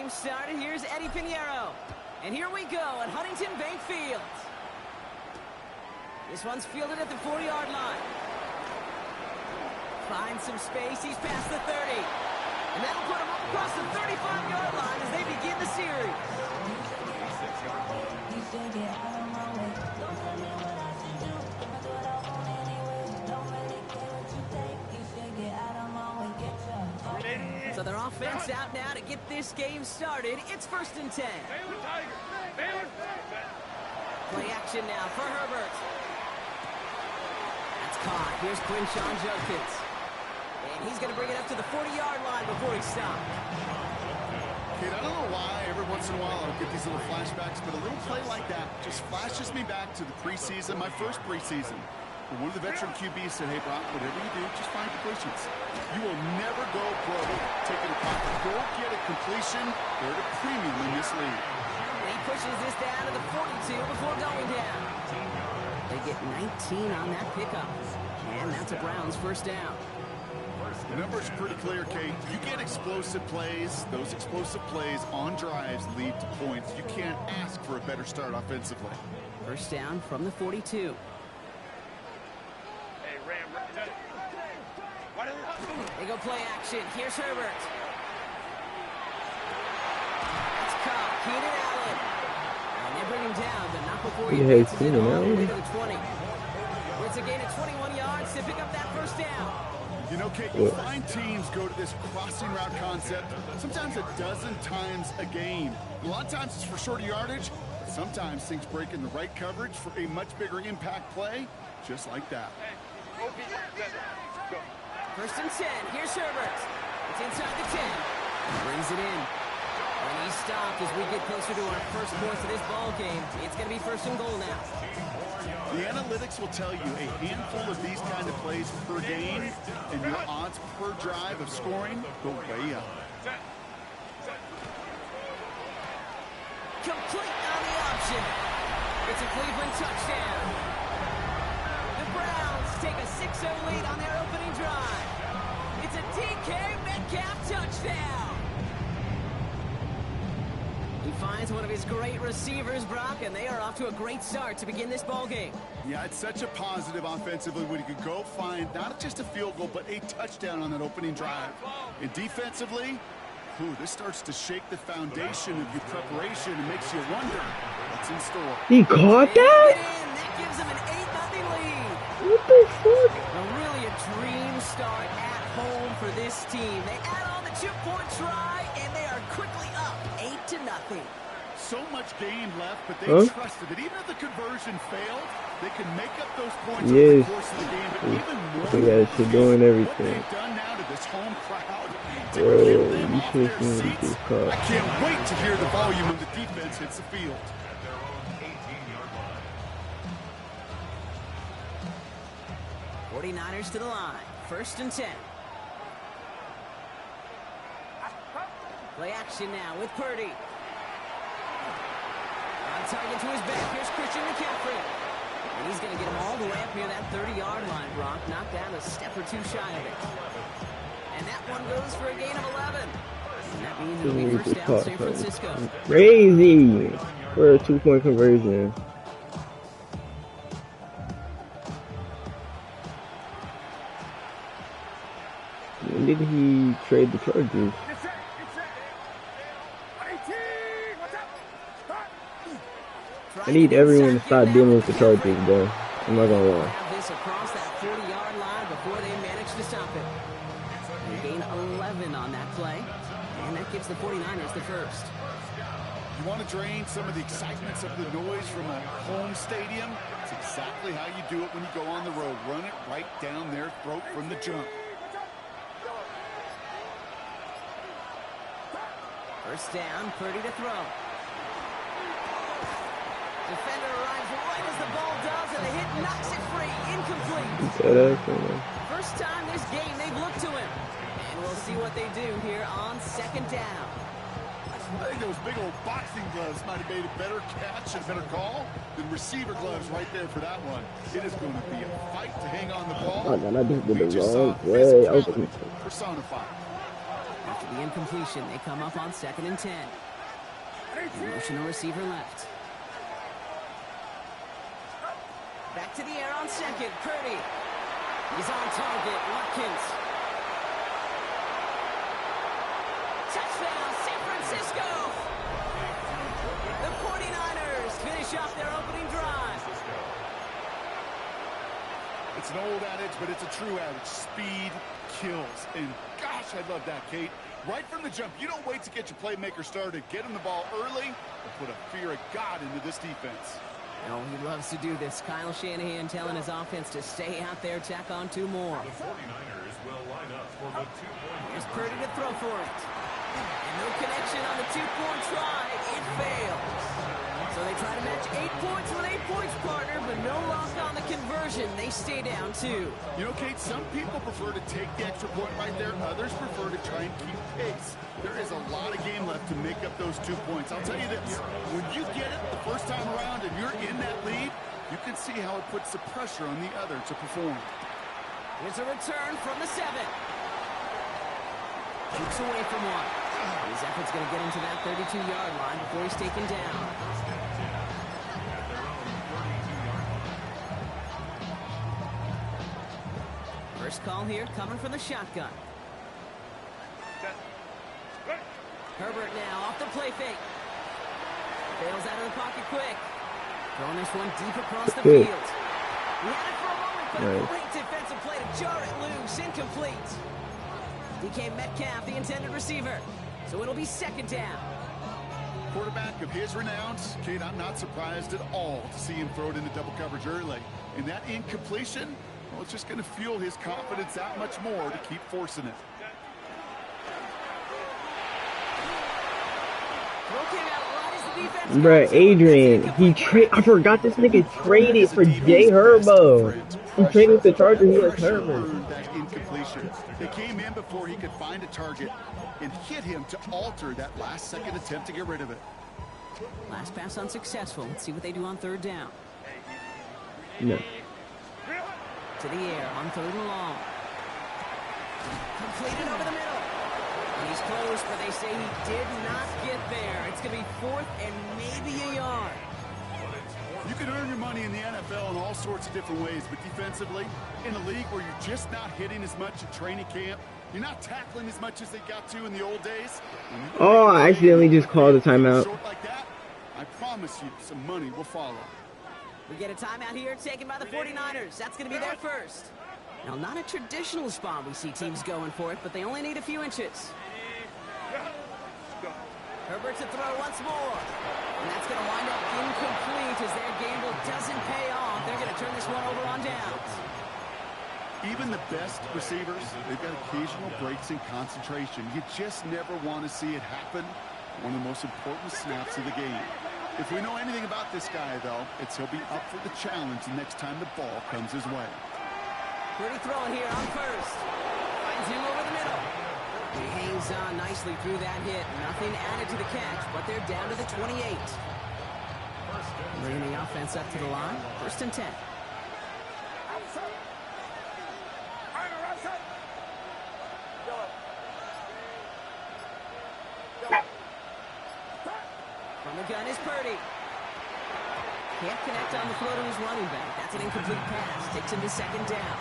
game started. Here's Eddie Pinheiro. And here we go at Huntington Bank Field. This one's fielded at the 40-yard line. Finds some space. He's past the 30. And that'll put him up across the 35-yard line as they begin the series. So their offense out now to get this game started. It's 1st and 10. Play action now for Herbert. That's caught. Here's Quinshawn Judkins. And he's going to bring it up to the 40-yard line before he stops. Kid, I don't know why every once in a while I'll get these little flashbacks, but a little play like that just flashes me back to the preseason, my first preseason. When one of the veteran QBs said, hey, Brock, whatever you do, just find completions. You will never go pro taking a pocket. Go get a completion. They're at a premium in this league. And he pushes this down to the 42 before going down. They get 19 on that pickup. And that's a Browns first down. The number's pretty clear, Kate. You get explosive plays. Those explosive plays on drives lead to points. You can't ask for a better start offensively. First down from the 42. They go play action. Here's Herbert. That's caught. Keenan Allen. And they bring him down, but not before he gets it all the way to the 20. It's a gain of 21 yards to pick up that first down. You know, Kate, you'll find teams go to this crossing route concept sometimes a dozen times a game. A lot of times it's for shorter yardage. Sometimes things break in the right coverage for a much bigger impact play, just like that. First and 10. Here's Herbert. It's inside the 10. Brings it in. And he stopped as we get closer to our first points of this ball game. It's going to be 1st and goal now. The analytics will tell you a handful of these kind of plays per game, and your odds per drive of scoring go way up. Complete on the option. It's a Cleveland touchdown. The Browns take a 6-0 lead on their opening drive. It's a DK Metcalf touchdown. He finds one of his great receivers, Brock, and they are off to a great start to begin this ball game. Yeah, it's such a positive offensively when you could go find not just a field goal, but a touchdown on that opening drive. And defensively, this starts to shake the foundation of your preparation and makes you wonder what's in store. He caught that? That gives him an 8-0 lead. What the fuck? Really a dream start at home for this team. They add on the 2-point try, and they are quickly up 8-0. So much game left, but they trusted that even if the conversion failed, they can make up those points over the course of the game. But even more, doing everything. What they've done now to this home crowd, to Bro, give them you all should their see seats. this car. I can't wait to hear the volume when the defense hits the field. 49ers to the line. 1st and 10. Play action now with Purdy. On target to his back. Here's Christian McCaffrey. And he's going to get him all the way up near that 30-yard line, Brock. Knocked down a step or two shy of it. And that one goes for a gain of 11. And that means it'll be first down San Francisco. Crazy for a 2-point conversion. When did he trade the Chargers? I need everyone to stop dealing with the Chargers, bro. I'm not gonna lie. This across that 40-yard line before they manage to stop it. They gain 11 on that play, and that gives the 49ers the first. You want to drain some of the excitement, some of the noise from a home stadium? It's exactly how you do it when you go on the road. Run it right down their throat from the jump. First down, Purdy to throw. Defender arrives right as the ball does, and the hit knocks it free. Incomplete. First time this game they've looked to him. And we'll see what they do here on 2nd down. I think those big old boxing gloves might have made a better catch and a better call than receiver gloves right there for that one. It is going to be a fight to hang on the ball. Oh, God, I just did the wrong way. Personified. the incompletion. They come up on 2nd and 10. Motion receiver left. Back to the air on 2nd. Purdy. He's on target. Watkins. Touchdown, San Francisco! The 49ers finish off their opening drive. It's an old adage, but it's a true adage. Speed kills. And gosh, I love that, Kate. Right from the jump, you don't wait to get your playmaker started. Get him the ball early and put a fear of God into this defense. Oh, he loves to do this. Kyle Shanahan telling his offense to stay out there, tack on 2 more. The 49ers will line up for the 2-point. Here's Purdy to throw for it. And no connection on the 2-point try. It fails. So they try to match 8 points with 8 points, partner, but no lock on the conversion. They stay down 2. You know, Kate, some people prefer to take the extra point right there. Others prefer to try and keep pace. There is a lot of game left to make up those 2 points. I'll tell you this, when you get it the first time around and you're in that lead, you can see how it puts the pressure on the other to perform. Here's a return from the 7. Keeps away from 1. His effort's going to get him to that 32-yard line before he's taken down. First call here coming from the shotgun. Herbert now off the play fake. Fails out of the pocket quick. Throwing this one deep across the field. He had it for a moment, but a great defensive play to jar it loose. Incomplete. DK Metcalf, the intended receiver. So it'll be 2nd down. Quarterback of his renowns, Kate, I'm not surprised at all to see him throw it into double coverage early. And that incompletion, well, it's just going to fuel his confidence that much more to keep forcing it. Bruh, Adrian, I forgot this nigga traded for Jay Herbo. He traded with the Chargers, he has Herbert. That incompletion. They came in before he could find a target and hit him to alter that last-second attempt to get rid of it. Last pass unsuccessful. Let's see what they do on 3rd down. No. To the air on 3rd and long. Completed over the middle. And he's close, but they say he did not get there. It's going to be 4th and maybe a yard. You can earn your money in the NFL in all sorts of different ways, but defensively, in a league where you're just not hitting as much at training camp, you're not tackling as much as they got to in the old days. Oh, I accidentally just called a timeout. Short like that, I promise you, some money will follow. We get a timeout here taken by the 49ers. That's going to be their first. Now, not a traditional spot we see teams going for it, but they only need a few inches. Herbert to throw once more. And that's going to wind up incomplete as their gamble doesn't pay off. They're going to turn this one over on downs. Even the best receivers, they've got occasional breaks in concentration. You just never want to see it happen. One of the most important snaps of the game. If we know anything about this guy, though, it's he'll be up for the challenge the next time the ball comes his way. Pretty throwing here on 1st. Finds him over the middle. He hangs on nicely through that hit. Nothing added to the catch, but they're down to the 28. Bringing the offense up to the line. 1st and 10. From the gun is Purdy. Can't connect on the throw to his running back. That's an incomplete pass. Takes him to 2nd down.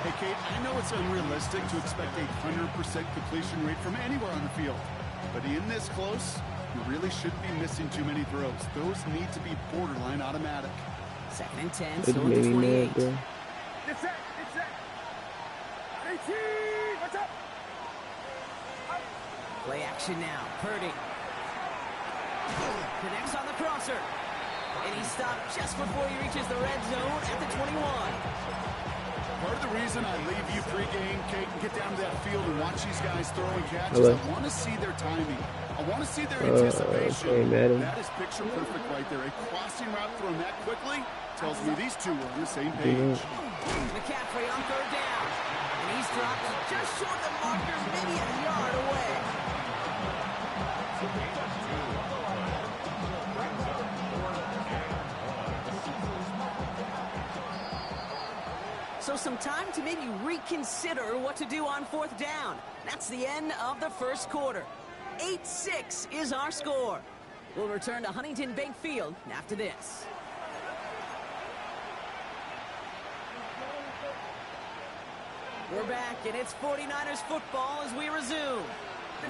Hey, Kate, I know it's unrealistic to expect a 100% completion rate from anywhere on the field. But in this close, you really shouldn't be missing too many throws. Those need to be borderline automatic. 2nd and 10, still at the 28. It's set. What's up? Play action now. Purdy. Connects on the crosser. And he stopped just before he reaches the red zone at the 21. Part of the reason I leave you pregame, Kate, and get down to that field and watch these guys throw and catch is I want to see their timing. I want to see their anticipation. Okay, Madden. That is picture perfect right there. A crossing route thrown that quickly tells me these two are on the same page. McCaffrey on 3rd down. And he's dropped just short of the marker, maybe a yard away. So some time to maybe reconsider what to do on fourth down. That's the end of the first quarter. 8-6 is our score. We'll return to Huntington Bank Field after this. We're back, and it's 49ers football as we resume.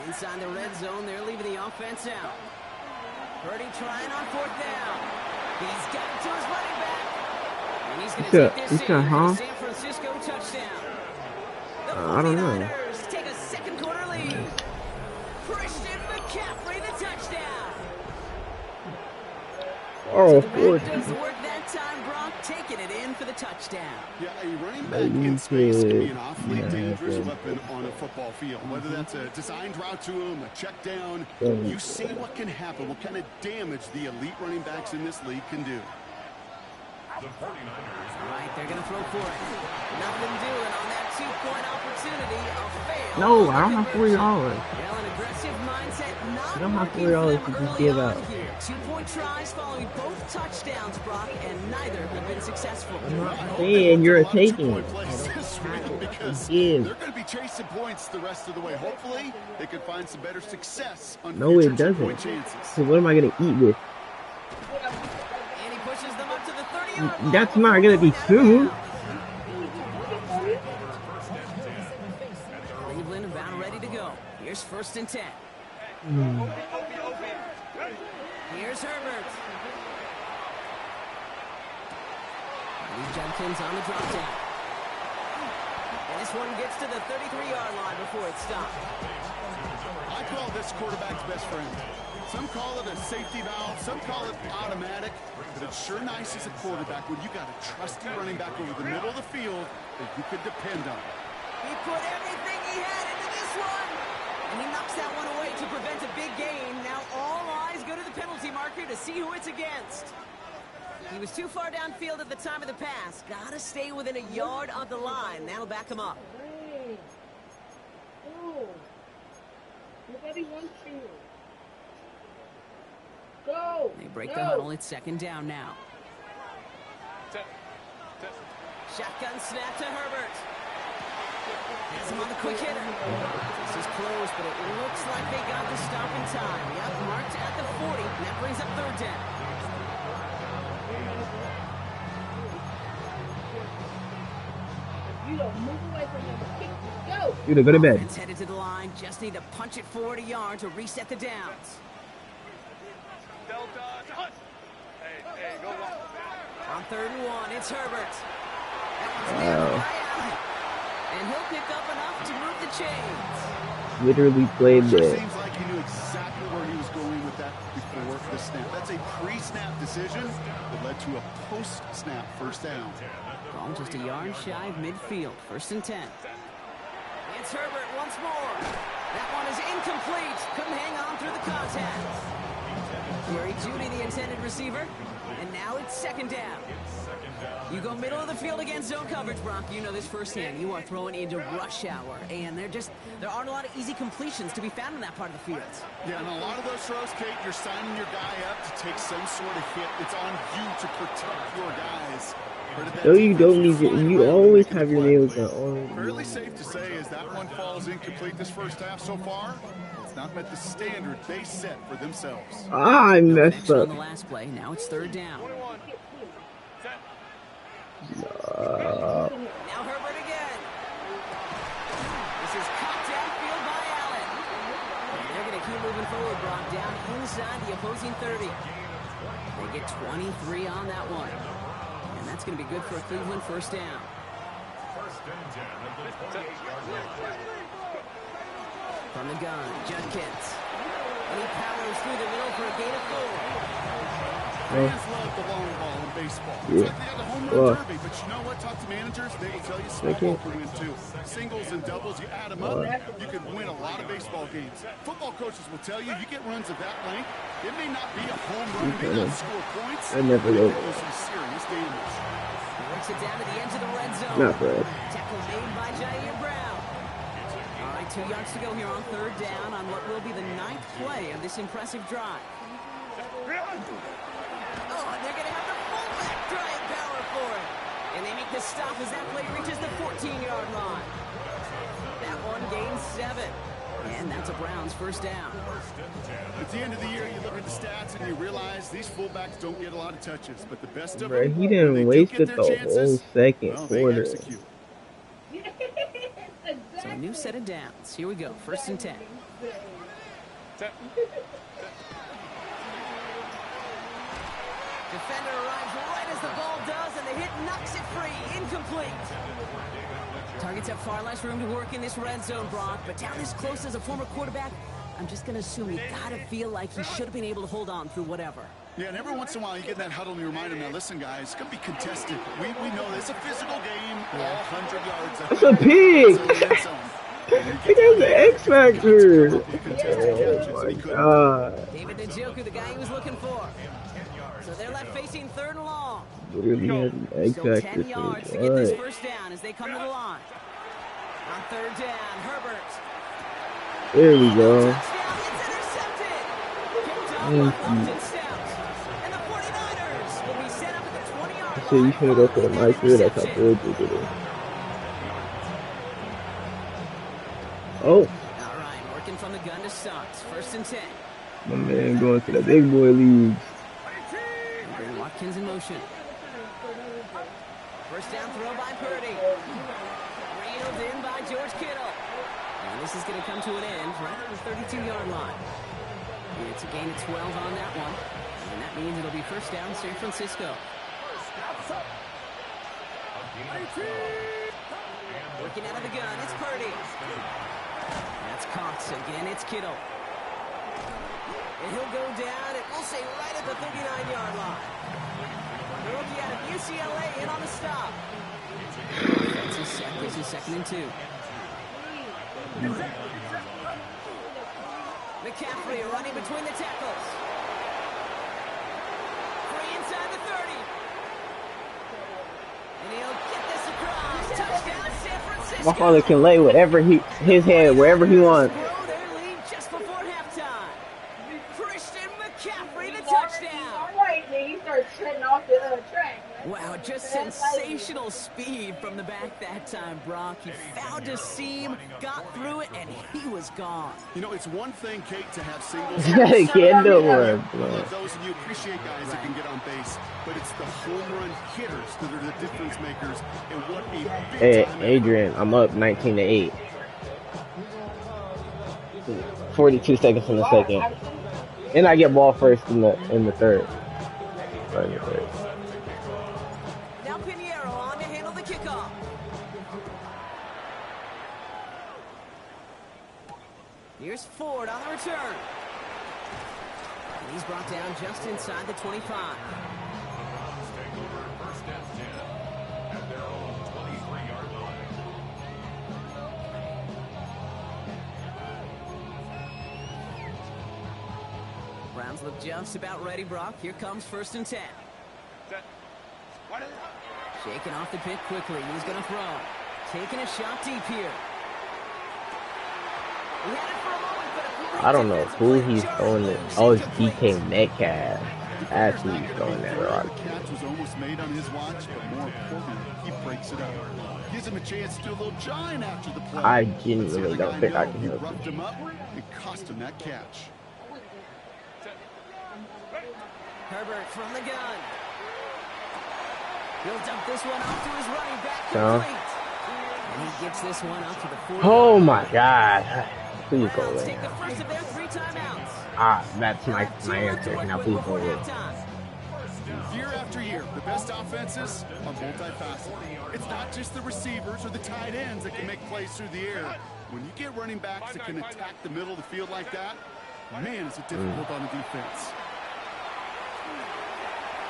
Inside the red zone, they're leaving the offense out. Purdy trying on fourth down. He's got it to his running back. And he's going to take this in for the San Francisco touchdown. The 49ers take a second quarter lead. Christian McCaffrey, the touchdown. Oh, so the back does the work that time, Brock, taking it in for the touchdown. Yeah, a running back in space can be an awfully dangerous weapon on a football field. Whether that's a designed route to him, a check down, you see what can happen, what kind of damage the elite running backs in this league can do. The 49ers. Right, they're going to throw for it. Nothing doing on that two-point opportunity. A fail. No, I don't have $40. Well, an aggressive mindset, not I don't have working $40 for them to just early give on out. here. Two-point tries following both touchdowns, Brock, and neither have been successful. I'm not saying you're taking it. Because Give. they're going to be chasing points the rest of the way. Hopefully, they can find some better success on No, future it doesn't. two-point chances. So what am I going to eat with? And he pushes them up to the 30-yard line. That's not going to be food. Cleveland about ready to go. Here's 1st and 10. Here's Herbert. Lee Judkins on the drop down. And this one gets to the 33-yard line before it stopped. I call this quarterback's best friend. Some call it a safety valve, some call it automatic, but it's sure nice as a quarterback when you got a trusty running back over the middle of the field that you could depend on. He put everything he had into this one. And he knocks that one away to prevent a big gain. Now all eyes go to the penalty marker to see who it's against. He was too far downfield at the time of the pass. Gotta stay within a yard of the line. That'll back him up. Nobody wants you. Go! They break the huddle. It's 2nd down now. Shotgun snap to Herbert. Has him on the quick hitter. This is close, but it looks like they got the stop in time. Yep, marked at the 40. And that brings up 3rd down. You don't move away from him. Go! Dude, go to bed. It's headed to the line. Just need to punch it forward a yard to reset the downs. On 3rd and 1, it's Herbert. And he'll pick up enough to move the chains. Literally played Sure there. seems like he knew exactly where he was going with that before the snap. That's a pre-snap decision that led to a post-snap 1st down. Ball just a yard shy of midfield. 1st and 10. It's Herbert once more. That one is incomplete. Couldn't hang on through the contact. Jerry Jeudy, the intended receiver. And now it's 2nd down. You go middle of the field against zone coverage, Brock. You know this firsthand. You are throwing into rush hour. And there aren't a lot of easy completions to be found in that part of the field. Yeah, and a lot of those throws, Kate, you're signing your guy up to take some sort of hit. It's on you to protect your guys. No, you don't need your, you always have your nails on. Fairly safe to say is that one falls incomplete this 1st half so far. It's not met the standard they set for themselves. Ah, I messed On up. the last play. Now it's 3rd down. Now Herbert again. This is caught downfield by Allen. They're going to keep moving forward, Brock, down inside the opposing 30. They get 23 on that one. And that's going to be good for a Cleveland 1st down. From the gun, Judkins. And he powers through the middle for a gain of 4. Fans love the long ball in baseball. It's like they got the home run derby, but you know what? Talk to managers, they will tell you small ball can win too. Singles and doubles, you add them up, you can win a lot of baseball games. Football coaches will tell you, you get runs of that length, it may not be a home run, it may not score points, I never know. it will some serious damage. Works it down to the edge of the red zone. Not bad. Tackle made by Jair Brown. All right, 2 yards to go here on 3rd down on what will be the 9th play of this impressive drive. Oh, and they're going to have the fullback drive power for it. And they make the stop as that play reaches the 14-yard line. That one gains 7. And that's a Browns first down. At the end of the year, you look at the stats and you realize these fullbacks don't get a lot of touches. But the best of Bro, them, he didn't waste it the whole second well, they quarter. execute. So a new set of downs. Here we go. First and 10. Defender arrives right as the ball does, and the hit knocks it free. Incomplete. Targets have far less room to work in this red zone, Brock, but down this close as a former quarterback, I'm just going to assume you got to feel like he should have been able to hold on through whatever. Yeah, and every once in a while you get in that huddle and you remind him, now listen, guys, it's going to be contested. We know this is a physical game, all 100 yards. That's a pig! He has an X Factor! Oh my god. David Njoku, the guy he was looking for. So they're left facing 3rd and long. Literally has an X Still Factor. 10 yards to get this first down as they come to the line. On 3rd down, Herbert. There we go. Touchdown, it's intercepted. Picked off by Lofton Stout. And the 49ers will be set up at the 20-yard line. So you finna go for the micro, that's how good you did it. Oh, All right, working from the gun to Suggs. 1st and 10. my man going to the big boy leagues. Bring Watkins in motion. First down throw by Purdy. Reeled in by George Kittle. And this is going to come to an end right at the 32-yard line. And it's a gain of 12 on that one. And that means it'll be first down San Francisco. Working out of the gun, it's Purdy. That's Cox. Again, it's Kittle. And he'll go down, and we'll say right at the 39-yard line. The rookie out of UCLA in on the stop. That's his set. This is 2nd and 2. McCaffrey running between the tackles. Free inside the 30. And he'll get this across. Touchdown, San Francisco. My father can lay whatever his head wherever he wants. Grow their lead just before halftime. Christian McCaffrey, the touchdown. All right, then he starts treading off the track. Wow, just sensational speed from the back that time, Brock. He found a seam, got through it, and he was gone. You know, it's one thing, Kate, to have singles. Can't do it. Those of you appreciate guys that can get on base, but it's the home run hitters that are the difference makers. And what a big Hey, time Adrian, I'm up 19-8. 42 seconds in the second. And I get ball first in the third. Right in the third. Now Pinheiro on to handle the kickoff. Here's Ford on the return. And he's brought down just inside the 25. Take over first and 10 at their own 23-yard line. Browns look just about ready, Brock. Here comes 1st and 10. Shaking off the pick quickly. He's going to throw. Taking a shot deep here. He had it for a moment, but a great I don't know defensive who play he's jarred throwing him it. loose. Oh, it's Incomplete. DK Metcalf. That's who he's throwing that rock. The catch was almost made on his watch, but more importantly, he breaks it up. Gives him a chance to do a little giant after the play. I Lets the genuinely other don't guy think I know can he help roughed him. him up and cost him that catch. Herbert from the gun. He'll dump this one off to his running back. So? Complete. And he gets this one up to the 40. Oh my God. Please go Browns away. take the first of their 3 timeouts. That's my answer. Now please go away. Year after year, the best offenses are multifaceted. It's not just the receivers or the tight ends that can make plays through the air. When you get running backs that can attack the middle of the field like that, man, is it difficult on the defense.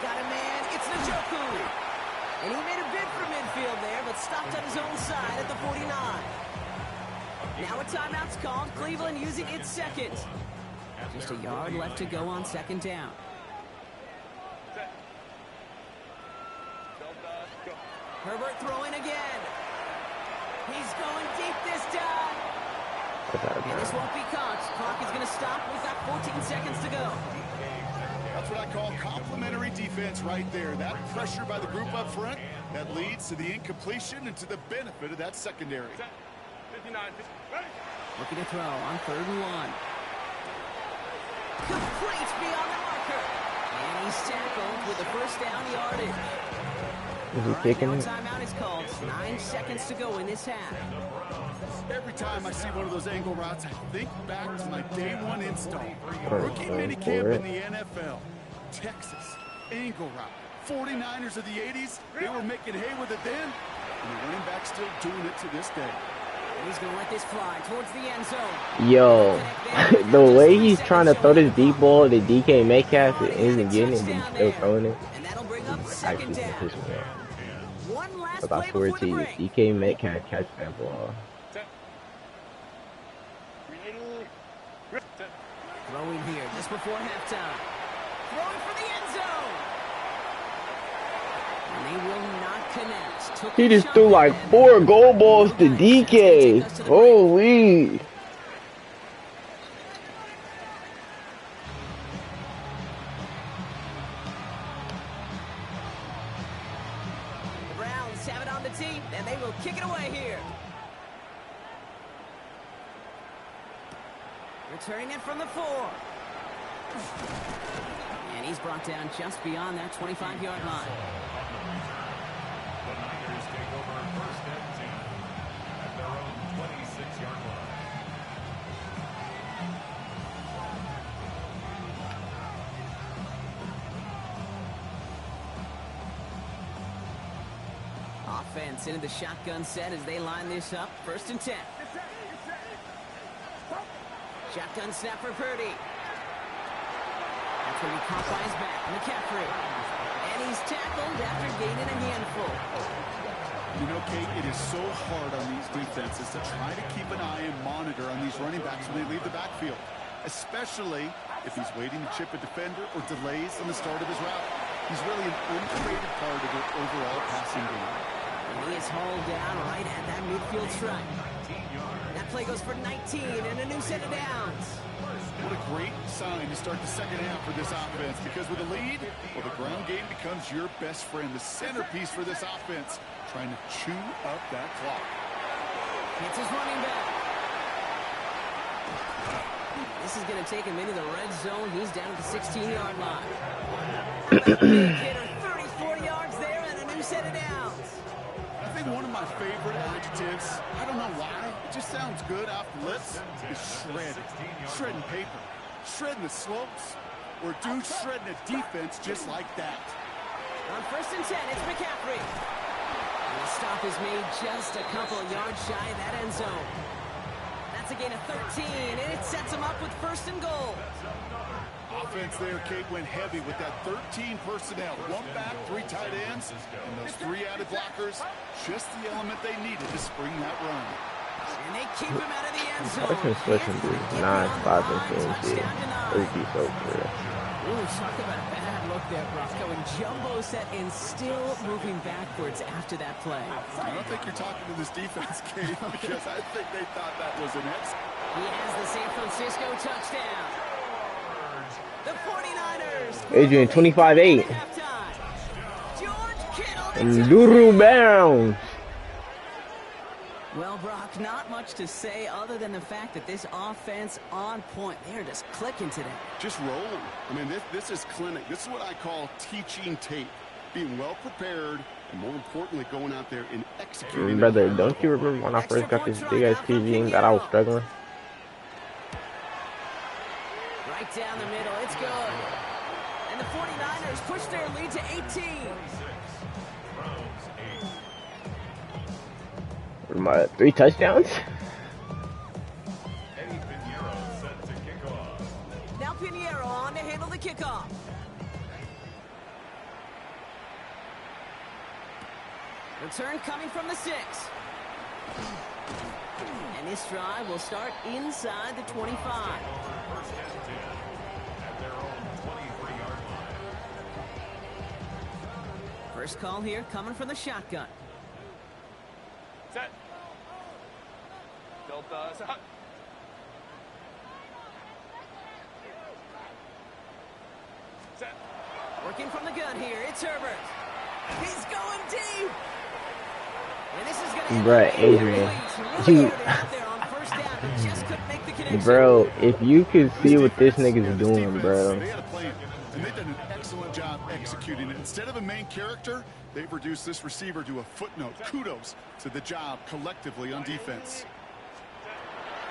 Got a man, it's Njoku. And he made a bid for midfield there, but stopped on his own side at the 49. Now a timeout's called, Cleveland using its second. Just a yard left to go on 2nd down. Herbert throwing again. He's going deep this time. And this won't be caught. Clock is going to stop. We've got 14 seconds to go. That's what I call complementary defense right there. That pressure by the group up front, that leads to the incompletion and to the benefit of that secondary. 59. Looking to throw on 3rd and 1. Complete beyond the marker. And he's tackled with the first down yardage. Is he All right, kicking now a it? timeout is called. 9 seconds to go in this half. Every time I see one of those angle routes, I think back to my day one install. Rookie Going minicamp for in it. the NFL. Texas, angle route. 49ers of the 80s, they were making hay with it then, and the running back's still doing it to this day. He's going to let this fly towards the end zone. Yo, the way he's trying to throw this deep ball to DK Metcalf and isn't getting it, but he's still throwing it. And that'll bring up Actually, 2nd down. piss me off. One last But I play swear before to the you, break. DK Metcalf catch that ball. Throwing here just before halftime. Throwing for the end zone. And they will not connect. Took He a just shot threw at like it. 4 goal balls to No dice. That's gonna take DK. us to the break. Holy. The Browns have it on the tee, and they will kick it away here. Returning it from the 4. And he's brought down just beyond that 25-yard line. The Niners take over 1st and 10 at their own 26-yard line. Offense into the shotgun set as they line this up. 1st and 10. Shotgun snap for Purdy. That's going to be caught by his back. McCaffrey. And he's tackled after gaining a handful. You know, Kate, it is so hard on these defenses to try to keep an eye and monitor on these running backs when they leave the backfield, especially if he's waiting to chip a defender or delays on the start of his route. He's really an underrated part of their overall passing game. And he is hauled down right at that midfield stripe. That play goes for 19 and a new set of downs. What a great sign to start the second half for this offense, because with a lead, well, the ground game becomes your best friend, the centerpiece for this offense, trying to chew up that clock. It's his running back. This is going to take him into the red zone. He's down at the 16-yard line. Big hitter, 34 yards there and a new set of downs. I think one of my favorite adjectives, I don't know why, it just sounds good off the lips, is shred. Shredding paper, shredding the slopes, or dude shredding a defense just like that. On 1st and 10, it's McCaffrey. And the stop is made just a couple of yards shy of that end zone. That's a gain of 13, and it sets him up with 1st and goal. Offense there, Kate, went heavy with that 13 personnel. 1 back, 3 tight ends, and those 3 added blockers. Just the element they needed to spring that run. And they keep him out of the end zone. I can switch him to 9, 5, and 10. It would be so clear. Ooh, talk about a bad look there, Brock. Going jumbo set and still moving backwards after that play. I don't think you're talking to this defense, Kate, because I think they thought that was an exit. He has the San Francisco touchdown. The 49ers. Adrian, 25-8. George Kittle. And Duru bounds. Well, Brock, not much to say other than the fact that this offense on point. They're just clicking today. Just rolling. I mean, this is clinic. This is what I call teaching tape. Being well prepared, and more importantly, going out there and executing. Brother, don't you remember when I first got this big-ass TV and that I was struggling? Right down the middle. It's good. And the 49ers push their lead to 18. My 3 touchdowns? Now Pinheiro on to handle the kickoff. Return coming from the 6. And this drive will start inside the 25. First call here coming from the shotgun. Set. Delta. Set. Working from the gun here. It's Herbert. He's going deep. And this is going to Bruh, Adrian, you, bro, if you could see what this nigga's doing, bro. They had a plan, and they've done an excellent job executing it. Instead of a main character, they've reduced this receiver to a footnote. Kudos to the job collectively on defense.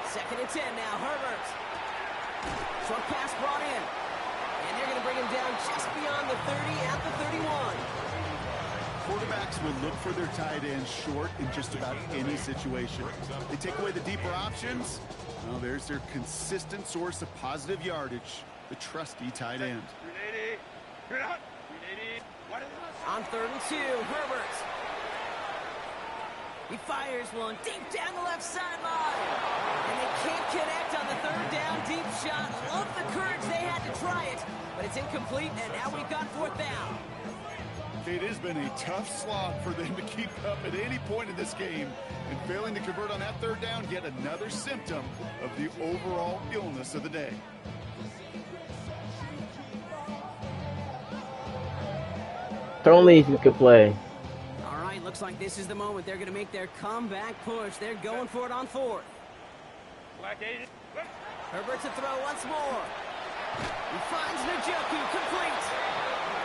2nd and 10 now, Herbert. Short pass brought in. And they're going to bring him down just beyond the 30 at the 31. Quarterbacks will look for their tight end short in just about any situation. They take away the deeper options. Well, there's their consistent source of positive yardage, the tight end. On 3rd and 2, Herbert. He fires one deep down the left sideline. And they can't connect on the 3rd down deep shot. Love the courage they had to try it, but it's incomplete, and now we've got 4th down. It has been a tough slog for them to keep up at any point in this game. And failing to convert on that 3rd down, yet another symptom of the overall illness of the day. Throw leads you could play. All right, looks like this is the moment. They're going to make their comeback push. They're going for it on 4th. Herbert to throw once more. He finds Njoku, complete.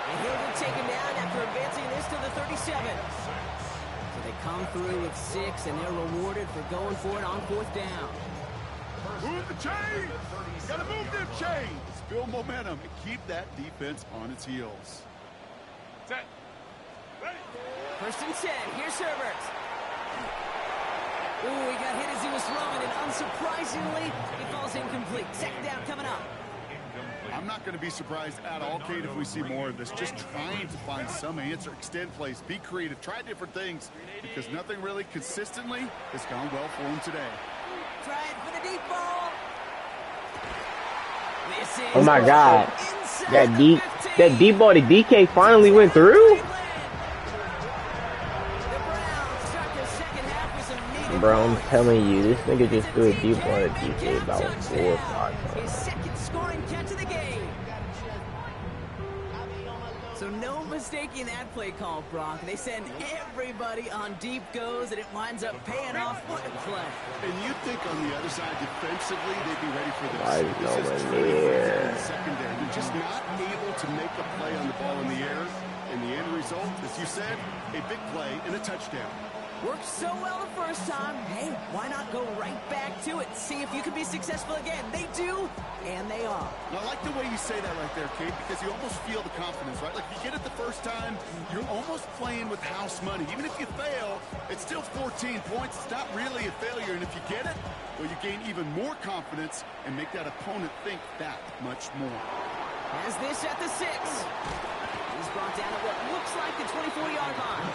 And he'll be taken down after advancing this to the 37. So they come through with 6, and they're rewarded for going for it on 4th down. Move the chains! Gotta move them chains! Build momentum and keep that defense on its heels. Set. Ready. 1st and 10. Here's Herbert. Ooh, he got hit as he was throwing, and unsurprisingly, he falls incomplete. 2nd down coming up. I'm not going to be surprised at all, Kate, if we see more of this. Just trying to find some answer, extend plays, be creative, try different things, because nothing really consistently has gone well for him today. Trying for the deep ball. This is Oh my God, that deep ball to DK finally went through. Bro, I'm telling you, this nigga just threw a deep ball to DK about 4 or 5 times. His 2nd scoring catch of the game. So no mistaking that play call, Brock. They send everybody on deep goes, and it winds up paying off. What a play. And you'd think on the other side, defensively, they'd be ready for this. Why is This nowhere is near? in the secondary. They're just not able to make a play on the ball in the air. And the end result, as you said, a big play and a touchdown. Worked so well the first time. Hey, why not go right back to it? See if you can be successful again. They do, and they are. And I like the way you say that right there, Kate, because you almost feel the confidence, right? Like, if you get it the first time, you're almost playing with house money. Even if you fail, it's still 14 points. It's not really a failure. And if you get it, well, you gain even more confidence and make that opponent think that much more. Has this at the 6. He's brought down at what looks like the 24-yard line.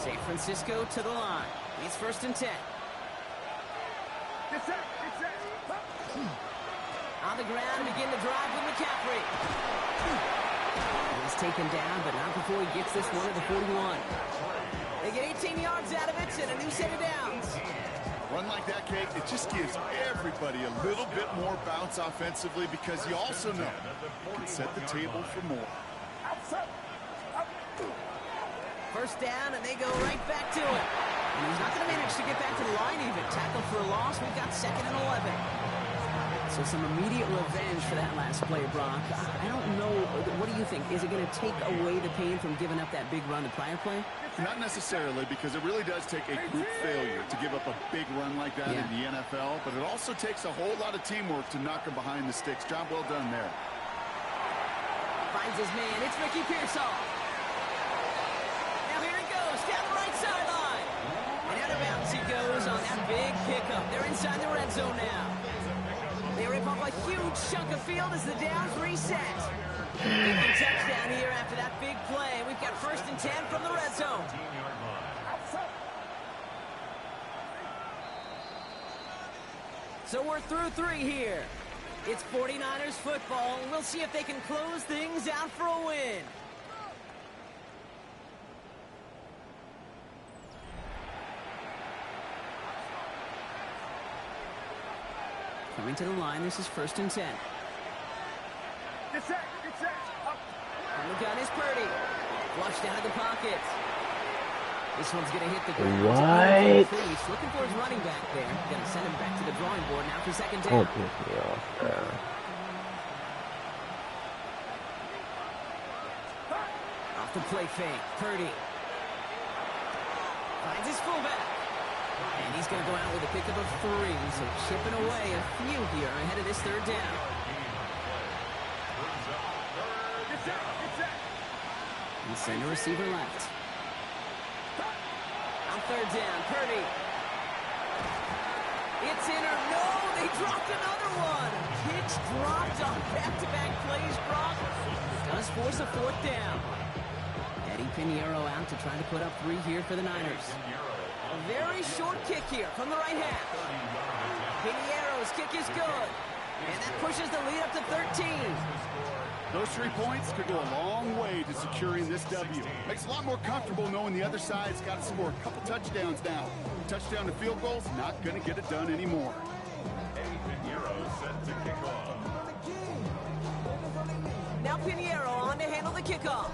San Francisco to the line. He's 1st and 10. On the ground, begin to drive with McCaffrey. He's taken down, but not before he gets this one at the 41. They get 18 yards out of it and a new set of downs. Run like that, Kate, it just gives everybody a little bit more bounce offensively, because you also know you can set the table for more. 1st down, and they go right back to it. And he's not going to manage to get back to the line even. Tackle for a loss. We've got 2nd and 11. So some immediate revenge for that last play, Brock. I don't know. What do you think? Is it going to take away the pain from giving up that big run the prior play? Not necessarily, because it really does take a group failure to give up a big run like that in the NFL. But it also takes a whole lot of teamwork to knock him behind the sticks. Job well done there. Finds his man. It's Ricky Pearsall. Down the right sideline. And out of bounds he goes on that big pickup. They're inside the red zone now. They rip up a huge chunk of field as the downs reset. Big touchdown here after that big play. We've got 1st and 10 from the red zone. So we're through 3 here. It's 49ers football. We'll see if they can close things out for a win. Coming to the line, this is 1st and 10. Get set, up. On the gun is Purdy. Flushed out of the pocket. This one's going to hit the ground. What? He's looking for his running back there. Going to send him back to the drawing board now for 2nd Don't down. piss me off, bro. Off the play fake. Purdy finds his fullback. And he's going to go out with a pickup of 3. So chipping away a few here ahead of this 3rd down. And send a receiver left. On 3rd down, Purdy. It's in or no, they dropped another one. Kicks dropped on back-to-back plays, Brock. Does force a 4th down. Eddie Pinheiro out to try to put up 3 here for the Niners. A very short kick here from the right half. Pinheiro's kick is good. And that pushes the lead up to 13. Those 3 points could go a long way to securing this W. Makes it a lot more comfortable knowing the other side's got to score a couple touchdowns now. Touchdown to field goals, not going to get it done anymore. Set to kick off. Now Pinheiro on to handle the kickoff.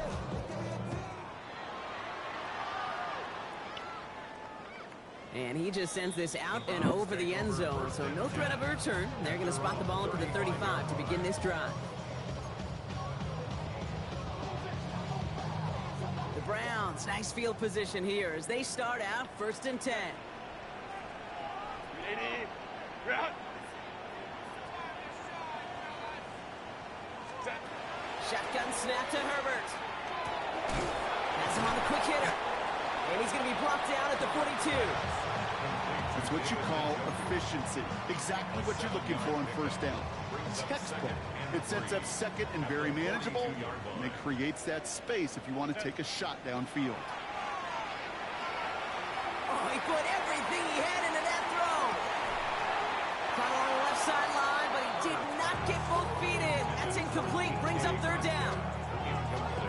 And he just sends this out and over the end zone, so no threat of a return. They're going to spot the ball up to the 35 to begin this drive. The Browns, nice field position here as they start out 1st and 10. Shotgun snap to Herbert. That's him on the quick hitter. And he's going to be blocked down at the 42. That's what you call efficiency. Exactly what you're looking for on 1st down. Textbook. It sets up 2nd and very manageable, and it creates that space if you want to take a shot downfield. Oh, he put everything he had into that throw. Caught on the left sideline, but he did not get both feet in. That's incomplete. Brings up 3rd down.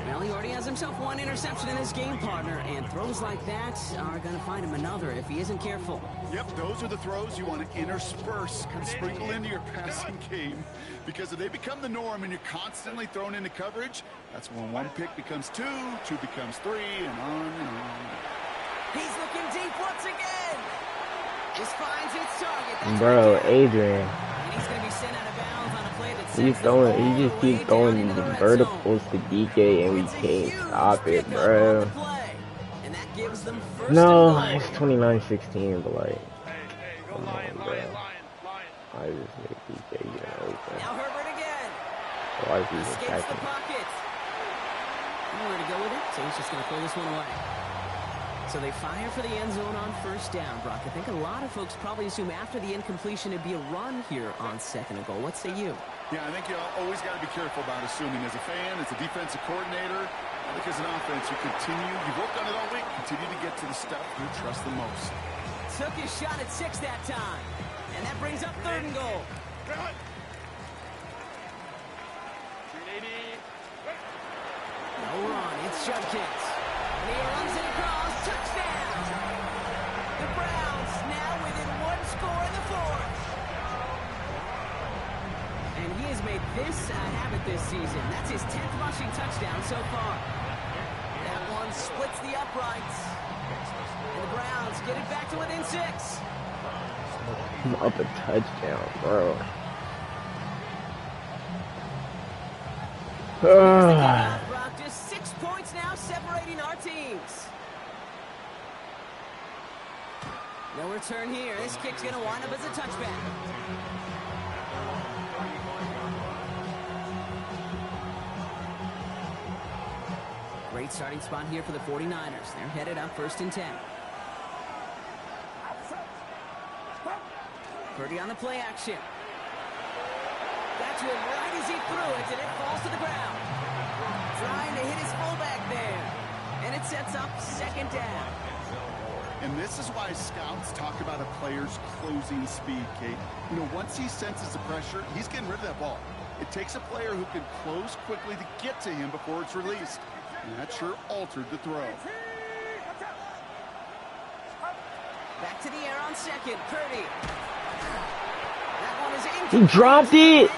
Well, he already has himself 1 interception in this game, partner, and throws like that are going to find him another if he isn't careful. Yep, those are the throws you want to intersperse, kind of sprinkle into your passing game, because if they become the norm and you're constantly thrown into coverage, that's when 1 pick becomes 2, 2 becomes 3, and on and on. He's looking deep once again. This finds its target. That's Bro, Adrian. And he's going to be sent out of bounds on a play that He just keeps throwing the verticals to DK and we can't stop it, bro. And that gives them 1st No, and it's goal. 29-16, but like, come on, bro. I just make DK get open. Now Herbert again. Why is he Escapes the attacking? pocket. Nowhere to go with it, so he's just going to throw this one away. So they fire for the end zone on 1st down, Brock. I think a lot of folks probably assume after the incompletion it'd be a run here on 2nd and goal. What say you? Yeah, I think you always got to be careful about assuming as a fan, as a defensive coordinator. I think as an offense, you've worked on it all week, continue to get to the stuff you trust the most. Took his shot at 6 that time. And that brings up 3rd and goal. No run, it's Judkins. And he runs it across, touchdown! The Browns now within 1 score in the 4th. And he has made this a habit this season. That's his 10th rushing touchdown so far. That one splits the uprights. And the Browns get it back to within 6. Up a touchdown, bro. Brock, just 6 points now separating our teams. No return here. This kick's going to wind up as a touchback. Great starting spot here for the 49ers. They're headed up 1st and 10. Purdy on the play action. Got to him right as he threw it, and it falls to the ground. Trying to hit his fullback there. And it sets up 2nd down. And this is why scouts talk about a player's closing speed, Kate. You know, once he senses the pressure, he's getting rid of that ball. It takes a player who can close quickly to get to him before it's released. And that sure altered the throw. Back to the air on 2nd. Purdy. That one is He dropped it.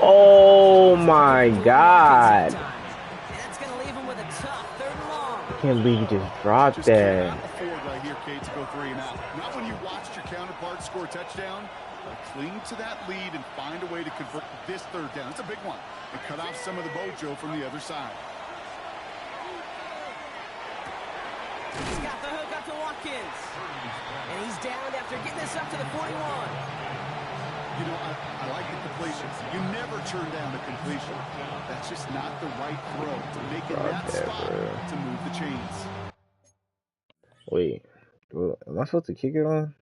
Oh my God. That's going to leave him with a tough 3rd and long. Can't believe he just dropped Just that. cannot afford right here, Kate, to go 3 and out. Not when you watched your counterpart score a touchdown. But cling to that lead and find a way to convert this 3rd down. It's a big one. And cut off some of the mojo from the other side. He's got the hook up to Watkins. And he's down after getting this up to the 41. You know, I like the completions. You never turn down a completion. That's just not the right throw to make it that spot to move the chains. Wait, am I supposed to kick it on?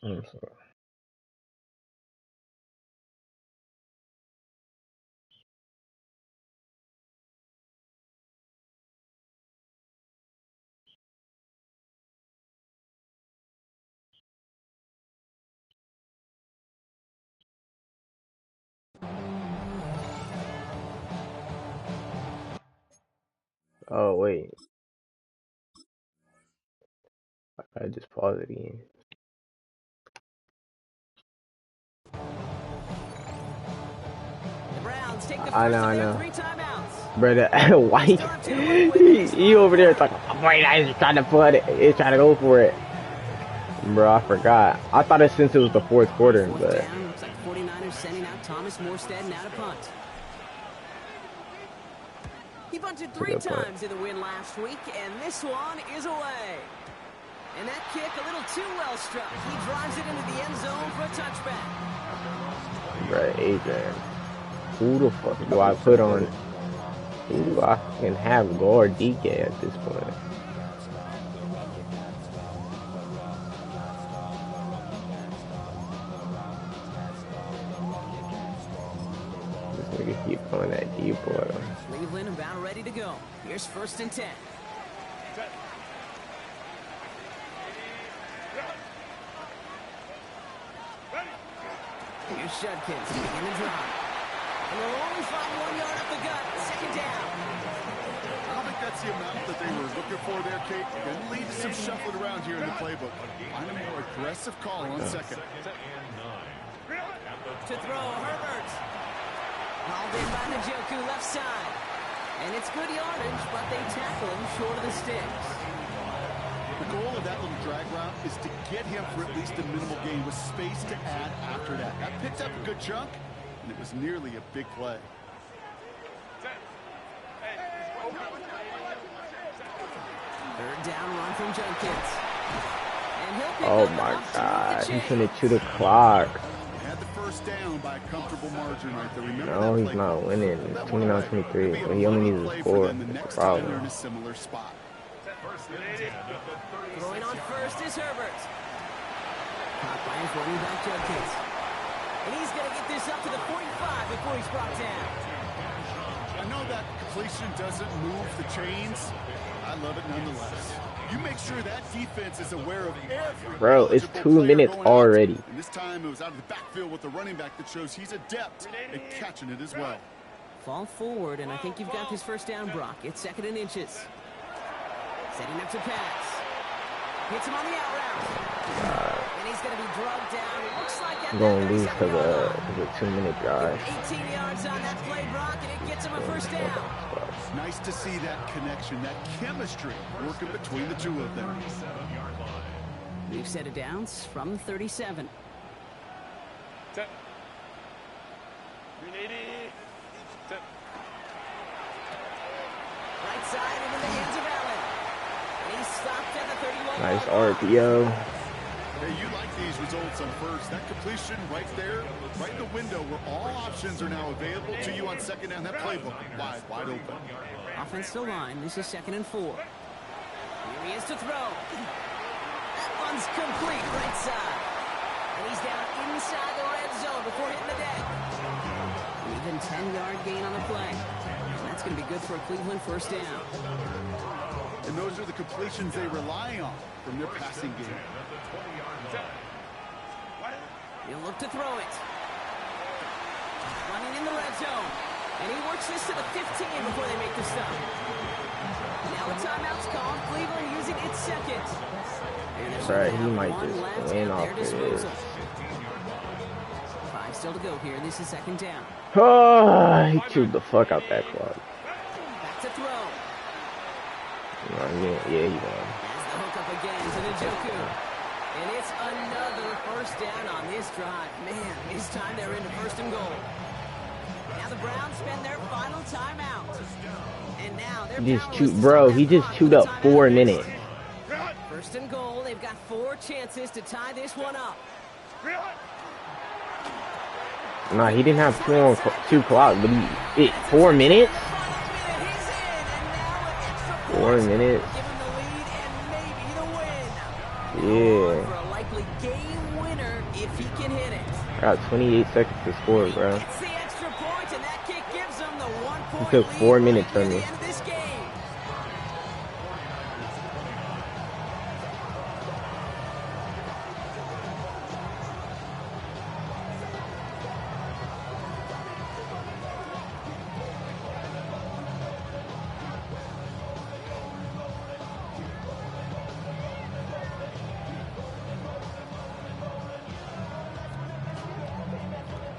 I'm sorry. Oh wait, I just paused it again. The Browns take the I first know, I of their know. 3 timeouts. Brother, why he over there talking? Wait, I just trying to put it. He's trying to go for it. Bro, I forgot. I thought it since it was the 4th quarter, 4th but down. Looks like the 49ers sending out Thomas Morstead now to punt. He punted 3 times in the win last week, and this one is away. And that kick a little too well struck. He drives it into the end zone for a touchback. Right, Adrian. Who the fuck do I put on? Who do I can have guard DK at this point? This nigga keep going that deep boy. Cleveland about ready to go. Here's 1st and 10. Here's Judkins to begin the drive. And they'll only find 1 yard up the gut. 2nd down. I don't think that's the amount that they were looking for there, Kate. Going to lead to some shuffling around here in the playbook. Find a more aggressive call on 2nd. To throw, Herbert. Hauled in by Njoku, left side. And it's good yardage, but they tackle him short of the sticks. The goal of that little drag route is to get him for at least a minimal gain with space to add after that. That picked up a good chunk, and it was nearly a big play. 3rd down run from Jenkins. And he'll pick Oh up my enough to God, move the he's chains. finna chew the clock. Had the 1st down by a comfortable margin right there. Remember No, that he's play not call. winning. It's That one right. 29-23, Could be a but he only money needs play a for score. them the That's the next time they're in problem. a similar spot. Throwing on 1st is Herbert. Caught by his running back Judkins. And he's going to get this up to the 45 before he's brought down. I know that completion doesn't move the chains. I love it nonetheless. You make sure that defense is aware of every Bro, it's eligible 2 player minutes going out. already. And this time it was out of the backfield with the running back that shows he's adept at catching it as well. Fall forward, and I think you've got this 1st down, Brock. It's 2nd and inches. Setting up to pass. Hits him on the out route. And he's going to be drugged down. It looks like at I'm gonna that lose 37 because yard line. of a 2-minute drive. 18 yards on that play, Brock, and it gets him a 1st down. It's nice to see that connection, that chemistry working between the two of them. We've set it downs from 37. Right side into the hands of Allen. And he's stopped at the 31. Nice RPO. Hey, you like these results on 1st. That completion right there, right in the window where all options are now available to you on 2nd down. That playbook wide open. Offense still line. This is 2nd and 4. Here he is to throw. One's complete right side. And he's down inside the red zone before hitting the deck. An even 10-yard gain on the play. And that's going to be good for a Cleveland first down. And those are the completions they rely on from their passing game. He'll look to throw it. Running in the red zone. And he works this to the 15 before they make the stop. Now a timeout's called. Cleveland using its second. That's right, he might just win off this. 5 still to go here. This is second down. Oh, he chewed the fuck out that clock. Back to throw. Yeah, he won. As the hook up again to the Njoku. And it's another first down on this drive. Man, this time they're into first and goal. Now the Browns spend their final timeout. And now they're he just chewed up 4 minutes. First and goal, they've got 4 chances to tie this one up. Nah, he didn't have 2 clock, but he 4 minutes? 4 minutes. Give him the lead and maybe the win. Yeah. For a likely game winner if he can hit it. I got 28 seconds to score, bro. It's the extra point, and that kick gives them the 1 point. He took 4 minutes from me. At the end of this game.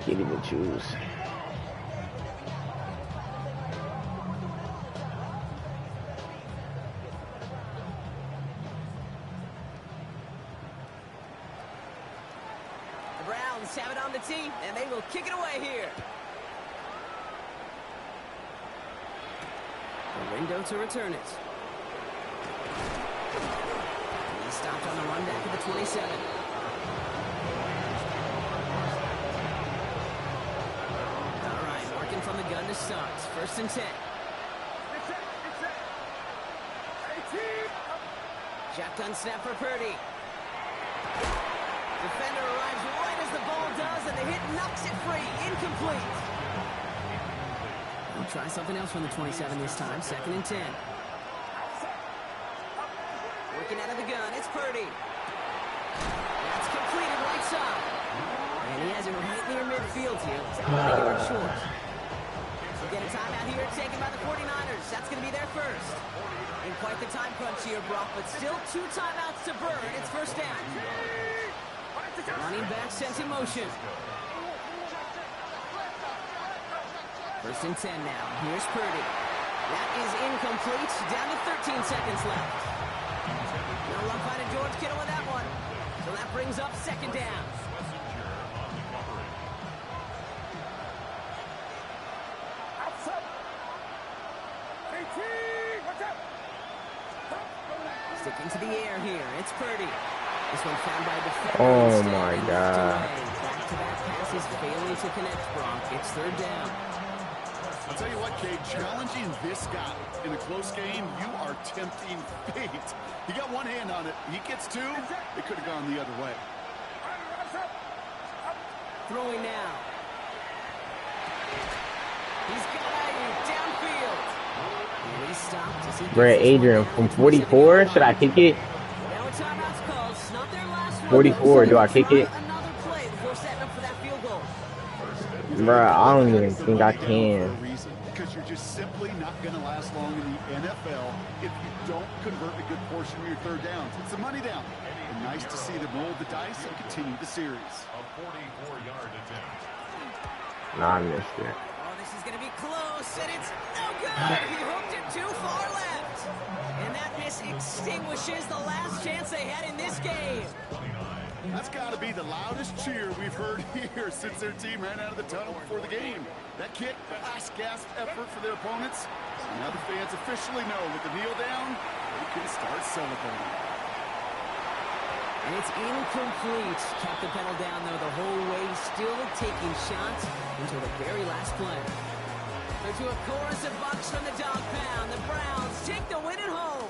Can't even choose. The Browns have it on the tee, and they will kick it away here. A window to return it. He stopped on the run back at the 27. All right, working from the gun to start. First and 10. Shotgun snap for Purdy. Defender arrives right as the ball does, and the hit knocks it free. Incomplete. We'll try something else from the 27 this time. Second and 10. Working out of the gun. It's Purdy. That's completed right side. And he has it right near midfield here. It's about a yard short. We'll get a timeout here taken by the 49ers. That's going to be their first. In quite the time crunch here, Brock, but still 2 timeouts to burn. It's first down. Running back sent in motion. First and 10 now. Here's Purdy. That is incomplete. Down to 13 seconds left. No luck finding George Kittle with that one. So that brings up second down. Sticking to the air here. It's Purdy. This one found by a defender. Oh my God. Back-to-back passes failing to connect, Gronk. It's third down. I'll tell you what, Cade, challenging this guy in a close game, you are tempting fate. He got one hand on it. He gets 2. It could have gone the other way. Throwing now. He's got Ayuk downfield. And he stopped as he Brett Adrian from 44. Should I kick it? Now a timeout's called. It's not their last one. 44. Do I kick it? Another play before setting up for that field goal. Bruh, I don't even think I can. Because you're just simply not going to last long in the NFL if you don't convert a good portion of your third downs. It's a money down. And nice to see them roll the dice and continue the series. A 44-yard attempt. Nah, I missed it. Oh, this is going to be close, and it's no good. He hooked it too far left. And that miss extinguishes the last chance they had in this game. That's got to be the loudest cheer we've heard here since their team ran out of the tunnel before the game. That kick, last gasp effort for their opponents. So now the fans officially know with the kneel down, they can start celebrating. And it's incomplete. Kept the pedal down, though, the whole way, still taking shots until the very last play. They're to a chorus of bucks from the dog pound. The Browns take the win at home.